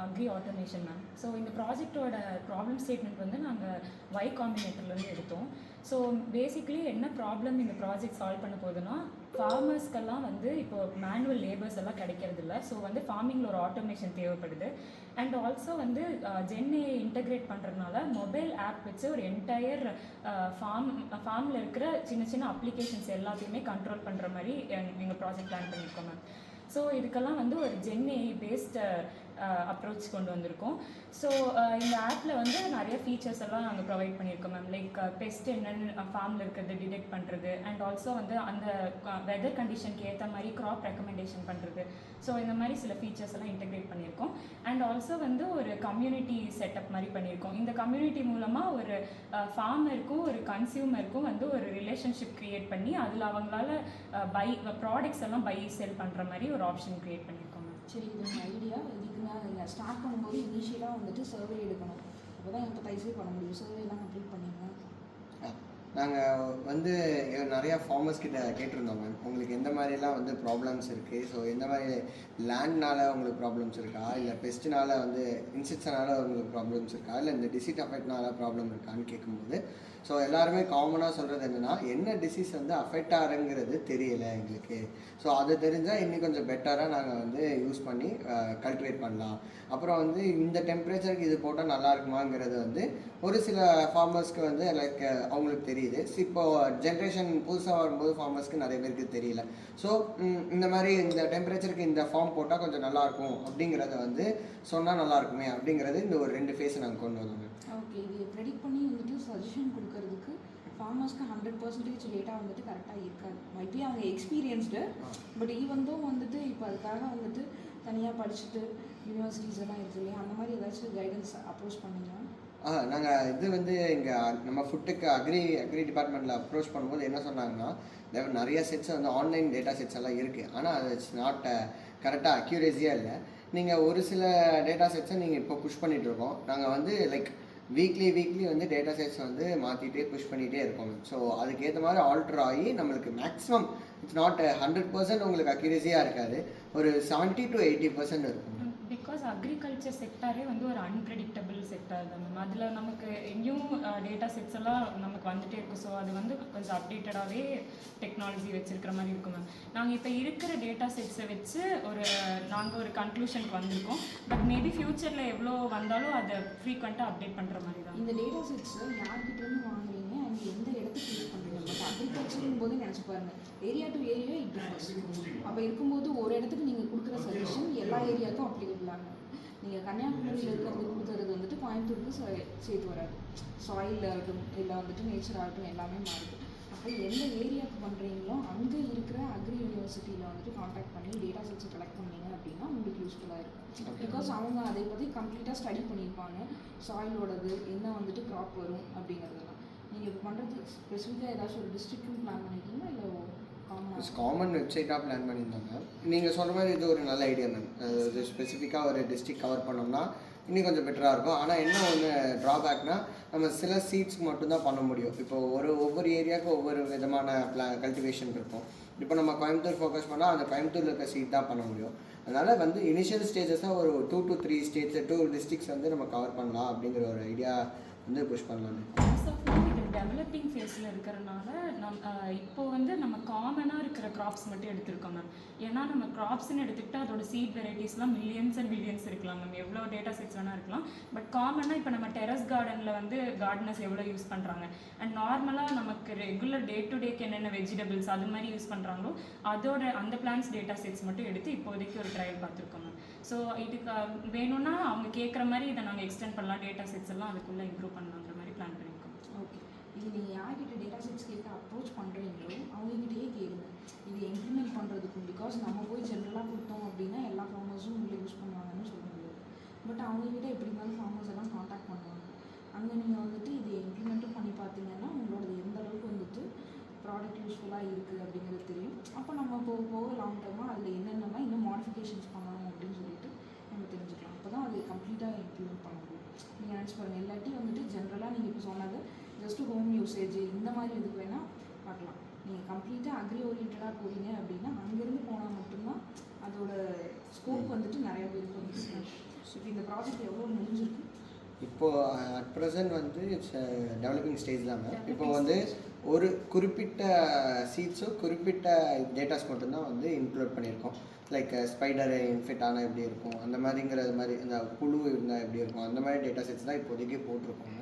Agri automation ma'am. So இந்த ப்ராஜெக்டோட problem statement வந்து நாங்கள் Y காம்பினேட்டர்லேருந்து எடுத்தோம். ஸோ பேசிக்கலி என்ன ப்ராப்ளம் இந்த ப்ராஜெக்ட் சால்வ் பண்ண போகுதுன்னா, ஃபார்மர்ஸ்க்கெல்லாம் வந்து இப்போ மேனுவல் லேபர்ஸ் எல்லாம் கிடைக்கிறதில்ல. ஸோ வந்து ஃபார்மிங்கில் ஒரு ஆட்டோமேஷன் தேவைப்படுது. அண்ட் ஆல்சோ வந்து ஜென்ஏ இன்டகிரேட் பண்ணுறதுனால மொபைல் ஆப் வச்சு ஒரு என்டையர் ஃபார்மில் இருக்கிற சின்ன சின்ன அப்ளிகேஷன்ஸ் எல்லாத்தையுமே கண்ட்ரோல் பண்ணுற மாதிரி எங்கள் ப்ராஜெக்ட் பிளான் பண்ணியிருக்கோம் மேம். ஸோ இதுக்கெல்லாம் வந்து ஒரு ஜென்ஏ பேஸ்டு அப்ரோச் கொண்டு வந்திருக்கோம். ஸோ இந்த ஆப்பில் வந்து நிறைய ஃபீச்சர்ஸ் எல்லாம் நாங்கள் ப்ரொவைட் பண்ணியிருக்கோம் மேம். லைக் பெஸ்ட் என்னென்னு ஃபார்மில் இருக்கிறது டிடெக்ட் பண்ணுறது, அண்ட் ஆல்சோ வந்து அந்த வெதர் கண்டிஷனுக்கு ஏற்ற மாதிரி க்ராப் ரெக்கமெண்டேஷன் பண்ணுறது. ஸோ இந்த மாதிரி சில ஃபீச்சர்ஸ் எல்லாம் இன்டெகிரேட் பண்ணியிருக்கோம். அண்ட் ஆல்சோ வந்து ஒரு கம்யூனிட்டி செட்டப் மாதிரி பண்ணியிருக்கோம். இந்த கம்யூனிட்டி மூலமாக ஒரு ஃபார்மருக்கும் ஒரு கன்சியூமருக்கும் வந்து ஒரு ரிலேஷன்ஷிப் க்ரியேட் பண்ணி அதில் அவங்களால ப்ராடக்ட்ஸ் எல்லாம் செல் பண்ணுற மாதிரி ஒரு ஆப்ஷன் க்ரியேட் பண்ணியிருக்கோம் மேம். சரி, இது ஒரு ஐடியா. இதுக்கு நான் ஸ்டார்ட் பண்ணும்போது இனிஷியலாக வந்துட்டு சர்வே எடுக்கணும். அப்போ தான் எம்பத்தைஸே பண்ண முடியும். சர்வேலாம் கம்ப்ளீட் பண்ணிடுங்க. நாங்கள் வந்து நிறையா ஃபார்மர்ஸ் கிட்ட கேட்டிருந்தோம் மேம், உங்களுக்கு எந்த மாதிரிலாம் வந்து ப்ராப்ளம்ஸ் இருக்குது, ஸோ எந்த மாதிரி லேண்ட்னால உங்களுக்கு ப்ராப்ளம்ஸ் இருக்கா, இல்லை பெஸ்ட்னால வந்து இன்செக்ட்ஸ்னால உங்களுக்கு ப்ராப்ளம்ஸ் இருக்கா, இல்லை இந்த டிசீஸ் அஃபெக்ட்னால ப்ராப்ளம் இருக்கான்னு கேட்கும்போது, ஸோ எல்லாருமே காமனாக சொல்கிறது என்னென்னா, என்ன டிசீஸ் வந்து அஃபெக்ட் ஆகுங்கிறது தெரியலை எங்களுக்கு. ஸோ அது தெரிஞ்சால் இன்னும் கொஞ்சம் பெட்டராக நாங்கள் வந்து யூஸ் பண்ணி கல்டிவேட் பண்ணலாம். அப்புறம் வந்து இந்த டெம்பரேச்சருக்கு இது போட்டால் நல்லா இருக்குமாங்கிறது வந்து ஒரு சில ஃபார்மர்ஸ்க்கு வந்து லைக் அவங்களுக்கு தெரியுது. இப்போது ஜென்ரேஷன் புதுசாக வரும்போது ஃபார்மர்ஸ்க்கு நிறைய பேருக்கு தெரியல. ஸோ இந்த மாதிரி இந்த டெம்பரேச்சருக்கு இந்த ஃபார்ம் போட்டால் கொஞ்சம் நல்லாயிருக்கும் அப்படிங்கிறத வந்து சொன்னால் நல்லாயிருக்குமே அப்படிங்கிறது இந்த ஒரு 2 ஃபேஸை நாங்கள் கொண்டு வந்தோம். ஓகே, இது ப்ரெடிக்ட் பண்ணி வந்துட்டு சஜஷன் கொடுக்கறதுக்கு ஃபார்மர்ஸ்க்கு 100% டேட்டா வந்துட்டு கரெக்டாக இருக்காது. மைபி அவங்க எக்ஸ்பீரியன்ஸ்டு, பட் ஈவன்தும் வந்துட்டு இப்போ அதுக்காக வந்துட்டு தனியாக படிச்சுட்டு யூனிவர்சிட்டிஸ் எல்லாம் இருக்குது இல்லையா, அந்த மாதிரி ஏதாச்சும் கைடன்ஸ் அப்ரோச் பண்ணிங்கன்னா நாங்கள் இது வந்து இங்கே நம்ம ஃபுட்டுக்கு அக்ரி டிபார்ட்மெண்ட்டில் அப்ரோச் பண்ணும்போது என்ன சொன்னாங்கன்னா, நிறைய செட்ஸ் வந்து ஆன்லைன் டேட்டா செட்ஸ் எல்லாம் இருக்குது, ஆனால் அது இட்ஸ் நாட் கரெக்டாக அக்யூரேசியாக இல்லை. நீங்கள் ஒரு சில டேட்டா செட்ஸை நீங்கள் இப்போ புஷ் பண்ணிகிட்ருக்கோம். நாங்கள் வந்து லைக் வீக்லி வந்து டேட்டா செட்ஸ் வந்து மாற்றிட்டே புஷ் பண்ணிகிட்டே இருக்கோம். ஸோ அதுக்கேற்ற மாதிரி ஆல்டர் ஆகி நம்மளுக்கு மேக்ஸிமம் இட்ஸ் நாட் 100% உங்களுக்கு அக்யூரேசியாக இருக்காது, ஒரு 70 to 80% இருக்கும். பிகாஸ் அக்ரிகல்ச்சர் செக்டாரே வந்து ஒரு அன்பிரடிக்டபிள் செக்டார் தான் மேம். அதில் நமக்கு எங்கேயும் டேட்டா செட்ஸ் எல்லாம் நமக்கு வந்துகிட்டே இருக்கும். ஸோ அது வந்து கொஞ்சம் அப்டேட்டடாகவே டெக்னாலஜி வச்சுருக்கிற மாதிரி இருக்கும் மேம். நாங்கள் இப்போ இருக்கிற டேட்டா செட்ஸை வச்சு நாங்கள் ஒரு கன்க்ளூஷனுக்கு வந்திருக்கோம். பட் மேபி ஃப்யூச்சரில் எவ்வளோ வந்தாலும் அதை ஃப்ரீக்வெண்ட்டாக அப்டேட் பண்ணுற மாதிரி தான். இந்த டேட்டா செட்ஸ் யார்கிட்டேருந்து வாங்குறீங்க அண்ட் எந்த இடத்துக்கு யூஸ் பண்ணுறீங்க? பட் அக்ரிகல்ச்சரும் போது நினச்சி பாருங்கள், area to area it differs. அப்போ இருக்கும்போது ஒரு இடத்துக்கு நீங்கள் கொடுக்குற சஜஷன் எல்லா ஏரியாவுக்கும் அப்ளிகபிள் ஆகும். நீங்கள் கன்னியாகுமரியில் இருக்கிறது கொடுத்துறது வந்துட்டு கோயம்புத்தூருக்கு சேர்த்து வராது. சாயில் ஆகட்டும், இல்லை வந்துட்டு நேச்சர் ஆகட்டும், எல்லாமே மாறுது. அப்போ எந்த ஏரியாவுக்கு பண்ணுறீங்களோ அங்கே இருக்கிற அக்ரி யூனிவர்சிட்டியில் வந்துட்டு கான்டாக்ட் பண்ணி டேட்டா செட்ஸை கலெக்ட் பண்ணீங்க அப்படின்னா உங்களுக்கு யூஸ்ஃபுல்லாக இருக்கும். பிகாஸ் அவங்க அதை பற்றி கம்ப்ளீட்டாக ஸ்டடி பண்ணியிருப்பாங்க. சாயிலோடது என்ன வந்துட்டு க்ராப் வரும் அப்படிங்கிறதெல்லாம். நீங்கள் இப்போ பண்ணுறது ஸ்பெசிஃபிக்காக ஏதாச்சும் ஒரு டிஸ்ட்ரிக்ட்டும் பிளான் பண்ணியிருக்கீங்களா, இல்லை காமன் வெப்சைட்டாக பிளான் பண்ணியிருந்தாங்க? நீங்கள் சொல்கிற மாதிரி இது ஒரு நல்ல ஐடியா மேம். இது ஸ்பெசிஃபிக்காக ஒரு டிஸ்ட்ரிக்ட் கவர் பண்ணோம்னா இன்னும் கொஞ்சம் பெட்டராக இருக்கும். ஆனால் என்ன ஒன்று ட்ராபேக்னால், நம்ம சில சீட்ஸ்க்கு மட்டும்தான் பண்ண முடியும். இப்போ ஒவ்வொரு ஏரியாவுக்கும் ஒவ்வொரு விதமான கல்டிவேஷன் இருக்கும். இப்போ நம்ம கோயம்புத்தூர் ஃபோக்கஸ் பண்ணால் அந்த கோயம்புத்தூரில் இருக்க சீட் தான் பண்ண முடியும். அதனால் வந்து இனிஷியல் ஸ்டேஜஸாக ஒரு 2 to 3 ஸ்டேட்ஸ் 2 டிஸ்ட்ரிக்ஸ் வந்து நம்ம கவர் பண்ணலாம் அப்படிங்கிற ஒரு ஐடியா வந்து புஷ் பண்ணலான்னு. டெவலப்பிங் ஃபேஸில் இருக்கிறனால இப்போ வந்து நம்ம காமனாக இருக்கிற க்ராப்ஸ் மட்டும் எடுத்திருக்கோம் மேம். ஏன்னா நம்ம க்ராப்ஸ்ன்னு எடுத்துக்கிட்டால் அதோட சீட் வெரைட்டிஸ்லாம் மில்லியன்ஸ் அண்ட் பில்லியன்ஸ் இருக்கலாம் மேம். எவ்வளோ டேட்டா செட்ஸ் வேணால் இருக்கலாம். பட் காமனாக இப்போ நம்ம டெரஸ் கார்டனில் வந்து கார்டனர்ஸ் எவ்வளோ யூஸ் பண்ணுறாங்க, அண்ட் நார்மலாக நமக்கு ரெகுலர் டே டு டேக்கு என்னென்ன வெஜிடபிள்ஸ் அது மாதிரி யூஸ் பண்ணுறாங்களோ அந்த பிளான்ஸ் டேட்டா செட்ஸ் மட்டும் எடுத்து இப்போதைக்கு ஒரு ட்ரையல் பார்த்துருக்கோம் மேம். ஸோ இதுக்கு வேணும்னா அவங்க கேட்குற மாதிரி இதை நாங்கள் எக்ஸ்டெண்ட் பண்ணலாம், டேட்டா செட்ஸ் எல்லாம் அதுக்குள்ளே இம்ப்ரூவ் பண்ணலாங்கிற மாதிரி பிளான் பண்ணியிருக்கோம். ஓகே, இது நீங்கள் யார்கிட்ட டேட்டா செட்ஸ் கேட்க அப்ரோச் பண்ணுறீங்களோ அவங்ககிட்டயே கேளுங்க இது இம்ப்ளிமெண்ட் பண்ணுறதுக்கும். பிகாஸ் நம்ம போய் ஜென்ரலாக கொடுத்தோம் அப்படின்னா எல்லா ஃபார்மர்ஸும் உங்களை யூஸ் பண்ணுவாங்கன்னு சொல்ல முடியாது. பட் அவங்ககிட்ட எப்படி இருந்தாலும் ஃபார்மர்ஸ் எல்லாம் காண்டாக்ட் பண்ணுவாங்க. அங்கே நீங்கள் வந்துட்டு இது இம்ப்ளிமெண்ட்டும் பண்ணி பார்த்தீங்கன்னா உங்களோட எந்த அளவுக்கு வந்துட்டு ப்ராடக்ட் யூஸ்ஃபுல்லாக இருக்குது அப்படிங்கிறது தெரியும். அப்போ நம்ம போக லாங் டர்மாக அதில் என்னென்னலாம் இன்னும் மாடிஃபிகேஷன்ஸ் பண்ணணும் அப்படின்னு சொல்லிட்டு நம்ம தெரிஞ்சுக்கலாம். அப்போ தான் அது கம்ப்ளீட்டாக இம்ப்ளிமெண்ட் பண்ண முடியும். நீங்கள் நினச்சி பாருங்கள், இல்லாட்டி வந்துட்டு ஜென்ரலாக நீங்கள் இப்போ சொன்னது ஜஸ்ட்டு ஹோம் யூசேஜ் இந்த மாதிரி இதுக்கு வேணால் பார்க்கலாம். நீங்கள் கம்ப்ளீட்டாக அக்ரி ஓரியன்டாக போகிறீங்க அப்படின்னா அங்கேருந்து போனால் மட்டும்தான் அதோட ஸ்கோப் வந்துட்டு நிறைய பேருக்கு வந்துட்டு. இப்போ இந்த இப்போது அட் ப்ரெசன்ட் வந்து இட்ஸ் டெவலப்பிங் ஸ்டேஜ் தான் மேம். இப்போ வந்து ஒரு குறிப்பிட்ட சீட்ஸோ குறிப்பிட்ட டேட்டாஸ் மட்டும்தான் வந்து இன்க்ளூட் பண்ணியிருக்கோம். லைக் ஸ்பைடர் இன்ஃபெக்ட் ஆனால் எப்படி இருக்கும் அந்த மாதிரிங்கிறது மாதிரி, அந்த புழு இருந்தால் எப்படி இருக்கும் அந்த மாதிரி டேட்டா செட்ஸ் தான் இப்போதைக்கு போட்டிருக்கோங்க.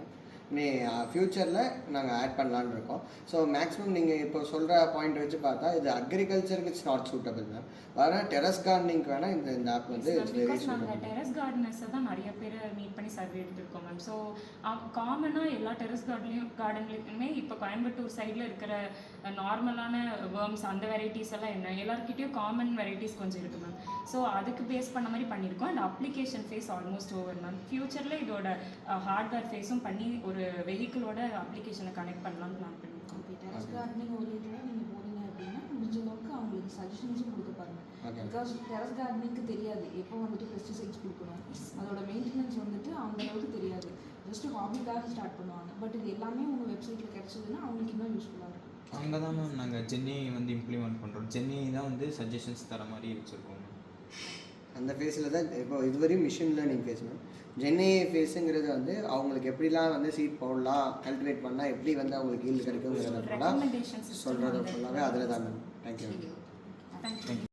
நீ ஃப்யூச்சரில் நாங்கள் ஆட் பண்ணலான்னு இருக்கோம். ஸோ மேக்ஸிமம் நீங்கள் இப்போ சொல்கிற பாயிண்ட் வச்சு பார்த்தா இது அக்ரிகல்ச்சருக்கு இட்ஸ் நாட் சூட்டபிள் மேம். ஆனால் டெரஸ் கார்டனிங்க்கு வேணால் இந்த ஆப் வந்து இட்ஸ் வெரி நாங்கள் சூட்டபிள். டெரஸ் கார்டனர்ஸை தான் நிறைய பேர் மீட் பண்ணி சர்வே எடுத்துருக்கோம் மேம். ஸோ காமனாக எல்லா டெரஸ் கார்டன்லையுமே இப்போ கோயம்புத்தூர் சைடில் இருக்கிற நார்மலான வேர்ம்ஸ் அந்த வெரைட்டிஸ் எல்லாம் என்ன எல்லாருக்கிட்டையும் காமன் வெரைட்டிஸ் கொஞ்சம் இருக்குது மேம். ஸோ அதுக்கு பேஸ் பண்ண மாதிரி பண்ணியிருக்கோம். And application phase almost over ma'am. ஃப்யூச்சரில் இதோட ஹார்ட்வேர் ஃபேஸும் பண்ணி ஒரு வெஹிக்கிளோட அப்ளிகேஷனை கனெக்ட் பண்ணலாம்னு பிளான் பண்ணியிருக்கோம். ஓகே, டெரஸ் கார்டனிங் ஓரியன்டாக நீங்கள் போகிறீங்க அப்படின்னா முடிஞ்ச அளவுக்கு அவங்களுக்கு சஜஷன்ஸும் கொடுக்க பாருங்கள். பிகாஸ் டெரஸ் கார்டனிங்க்கு தெரியாது எப்போ வந்துட்டு பெஸ்டிசைட்ஸ் கொடுக்கணும், அதோட மெயின்டெனன்ஸ் வந்துட்டு அந்த அளவுக்கு தெரியாது. ஜஸ்ட் ஹாபிக்காக ஸ்டார்ட் பண்ணுவாங்க. பட் இது எல்லாமே உங்கள் வெப்சைட்டில் கிடச்சதுன்னா அவங்களுக்கு இன்னும் யூஸ்ஃபுல்லாக இருக்கும். அங்கே தான் மேம் நாங்கள் ஜென்னை வந்து இம்ப்ளிமெண்ட் பண்ணுறோம். ஜென்னை தான் வந்து சஜஷன்ஸ் தர மாதிரி வச்சுருக்கோம் மேம். அந்த ஃபேஸில் தான் இப்போ இதுவரையும் மிஷின் லேர்னிங் ஃபேஸ் மேம். ஜென்ஏ ஃபேஸுங்கிறது வந்து அவங்களுக்கு எப்படிலாம் வந்து சீட் போடலாம், கல்டிவேட் பண்ணால் எப்படி வந்து அவங்களுக்கு ஈல்டு கிடைக்குங்கிறத ஃபுல்லாக சொல்கிறது ஃபுல்லாகவே அதில் தான் மேம். Thank you ma'am. தேங்க்யூ.